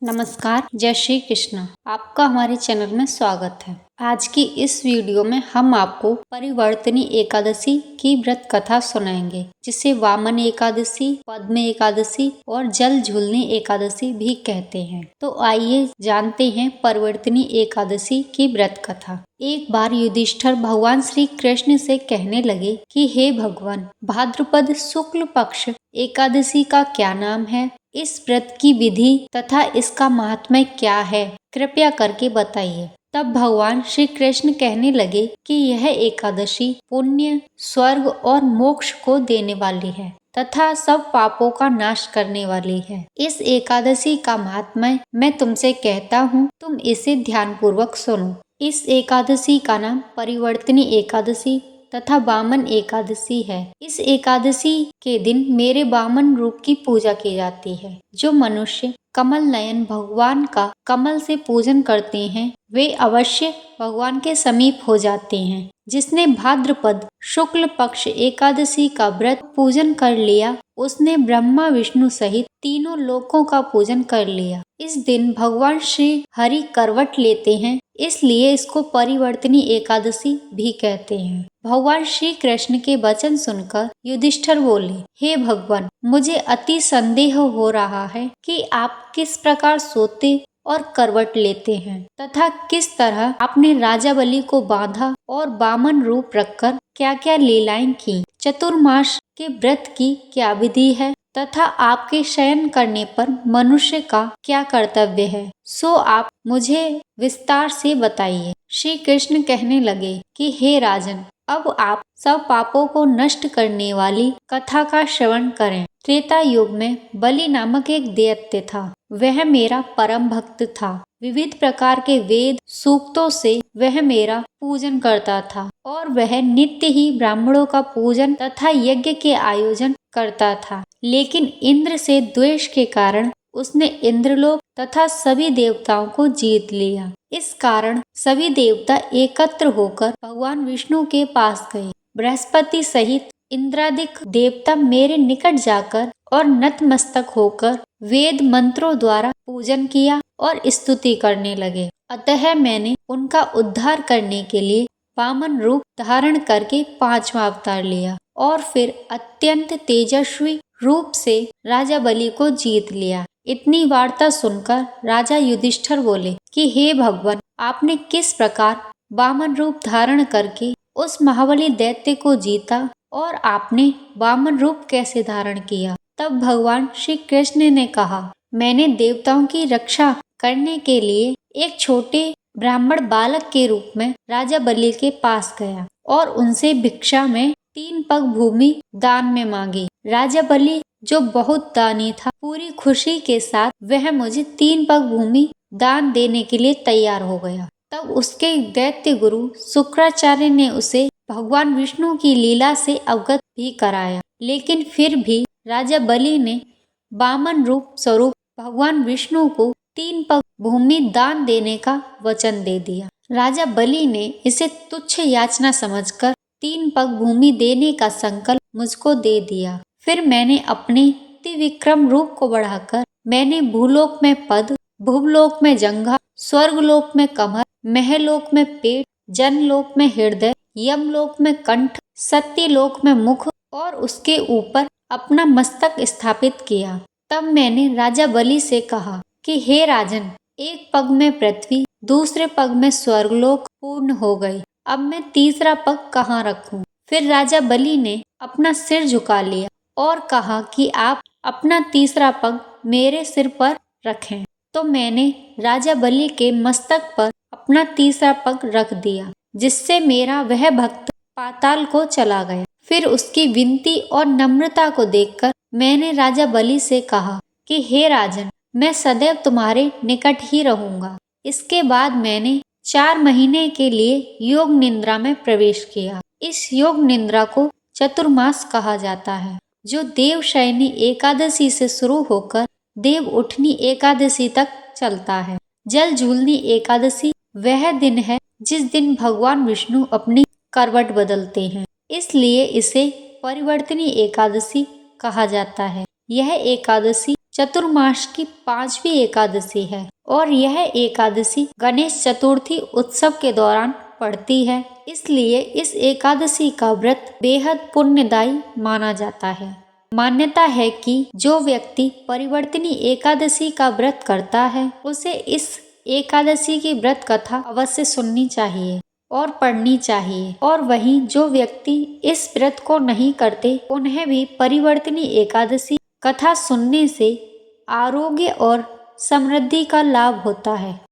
नमस्कार, जय श्री कृष्ण। आपका हमारे चैनल में स्वागत है। आज की इस वीडियो में हम आपको परिवर्तनी एकादशी की व्रत कथा सुनाएंगे, जिसे वामन एकादशी, पद्म एकादशी और जल झूलनी एकादशी भी कहते हैं। तो आइए जानते हैं परिवर्तनी एकादशी की व्रत कथा। एक बार युधिष्ठिर भगवान श्री कृष्ण से कहने लगे कि हे भगवान, भाद्रपद शुक्ल पक्ष एकादशी का क्या नाम है? इस व्रत की विधि तथा इसका महात्म्य क्या है, कृपया करके बताइए। तब भगवान श्री कृष्ण कहने लगे कि यह एकादशी पुण्य, स्वर्ग और मोक्ष को देने वाली है तथा सब पापों का नाश करने वाली है। इस एकादशी का महात्म्य मैं तुमसे कहता हूँ, तुम इसे ध्यान पूर्वक सुनो। इस एकादशी का नाम परिवर्तनी एकादशी तथा वामन एकादशी है। इस एकादशी के दिन मेरे वामन रूप की पूजा की जाती है। जो मनुष्य कमल नयन भगवान का कमल से पूजन करते हैं, वे अवश्य भगवान के समीप हो जाते हैं। जिसने भाद्रपद शुक्ल पक्ष एकादशी का व्रत पूजन कर लिया, उसने ब्रह्मा विष्णु सहित तीनों लोकों का पूजन कर लिया। इस दिन भगवान श्री हरि करवट लेते हैं, इसलिए इसको परिवर्तनी एकादशी भी कहते हैं। भगवान श्री कृष्ण के वचन सुनकर युधिष्ठिर बोले, हे भगवान, मुझे अति संदेह हो रहा है कि आप किस प्रकार सोते और करवट लेते हैं तथा किस तरह आपने राजा बलि को बांधा और वामन रूप रखकर क्या क्या लीलाएं की। चतुर्मास के व्रत की क्या विधि है तथा आपके शयन करने पर मनुष्य का क्या कर्तव्य है, सो आप मुझे विस्तार से बताइए। श्री कृष्ण कहने लगे कि हे राजन, अब आप सब पापों को नष्ट करने वाली कथा का श्रवण करें। त्रेता युग में बलि नामक एक दैत्य था। वह मेरा परम भक्त था। विविध प्रकार के वेद सूक्तों से वह मेरा पूजन करता था और वह नित्य ही ब्राह्मणों का पूजन तथा यज्ञ के आयोजन करता था। लेकिन इंद्र से द्वेष के कारण उसने इंद्रलोक तथा सभी देवताओं को जीत लिया। इस कारण सभी देवता एकत्र होकर भगवान विष्णु के पास गए। बृहस्पति सहित इंद्रादिक देवता मेरे निकट जाकर और नतमस्तक होकर वेद मंत्रों द्वारा पूजन किया और स्तुति करने लगे। अतः मैंने उनका उद्धार करने के लिए वामन रूप धारण करके 5वां अवतार लिया और फिर अत्यंत तेजस्वी रूप से राजा बलि को जीत लिया। इतनी वार्ता सुनकर राजा युधिष्ठिर बोले कि हे भगवान, आपने किस प्रकार वामन रूप धारण करके उस महाबली दैत्य को जीता और आपने वामन रूप कैसे धारण किया? तब भगवान श्री कृष्ण ने कहा, मैंने देवताओं की रक्षा करने के लिए एक छोटे ब्राह्मण बालक के रूप में राजा बलि के पास गया और उनसे भिक्षा में 3 पग भूमि दान में मांगी। राजा बलि जो बहुत दानी था, पूरी खुशी के साथ वह मुझे 3 पग भूमि दान देने के लिए तैयार हो गया। तब उसके दैत्य गुरु शुक्राचार्य ने उसे भगवान विष्णु की लीला से अवगत भी कराया, लेकिन फिर भी राजा बलि ने वामन रूप स्वरूप भगवान विष्णु को 3 पग भूमि दान देने का वचन दे दिया। राजा बलि ने इसे तुच्छ याचना समझकर 3 पग भूमि देने का संकल्प मुझको दे दिया। फिर मैंने अपने त्रिविक्रम रूप को बढ़ाकर मैंने भूलोक में पद, भुवलोक में जंघा, स्वर्गलोक में कमर, महलोक में पेट, जनलोक में हृदय, यमलोक में कंठ, सत्यलोक में मुख और उसके ऊपर अपना मस्तक स्थापित किया। तब मैंने राजा बलि से कहा कि हे राजन, एक पग में पृथ्वी, दूसरे पग में स्वर्गलोक पूर्ण हो गई। अब मैं तीसरा पग कहाँ रखूं? फिर राजा बलि ने अपना सिर झुका लिया और कहा कि आप अपना तीसरा पग मेरे सिर पर रखें। तो मैंने राजा बलि के मस्तक पर अपना तीसरा पग रख दिया, जिससे मेरा वह भक्त पाताल को चला गया। फिर उसकी विनती और नम्रता को देखकर मैंने राजा बलि से कहा कि हे राजन, मैं सदैव तुम्हारे निकट ही रहूंगा। इसके बाद मैंने 4 महीने के लिए योग निद्रा में प्रवेश किया। इस योग निद्रा को चतुर्मास कहा जाता है, जो देवशयनी एकादशी से शुरू होकर देव उठनी एकादशी तक चलता है। जल झूलनी एकादशी वह दिन है जिस दिन भगवान विष्णु अपनी करवट बदलते हैं, इसलिए इसे परिवर्तनी एकादशी कहा जाता है। यह एकादशी चतुर्मास की 5वीं एकादशी है और यह एकादशी गणेश चतुर्थी उत्सव के दौरान पड़ती है। इसलिए इस एकादशी का व्रत बेहद पुण्यदायी माना जाता है। मान्यता है कि जो व्यक्ति परिवर्तनी एकादशी का व्रत करता है उसे इस एकादशी की व्रत कथा अवश्य सुननी चाहिए और पढ़नी चाहिए, और वहीं जो व्यक्ति इस व्रत को नहीं करते उन्हें भी परिवर्तनी एकादशी कथा सुनने से आरोग्य और समृद्धि का लाभ होता है।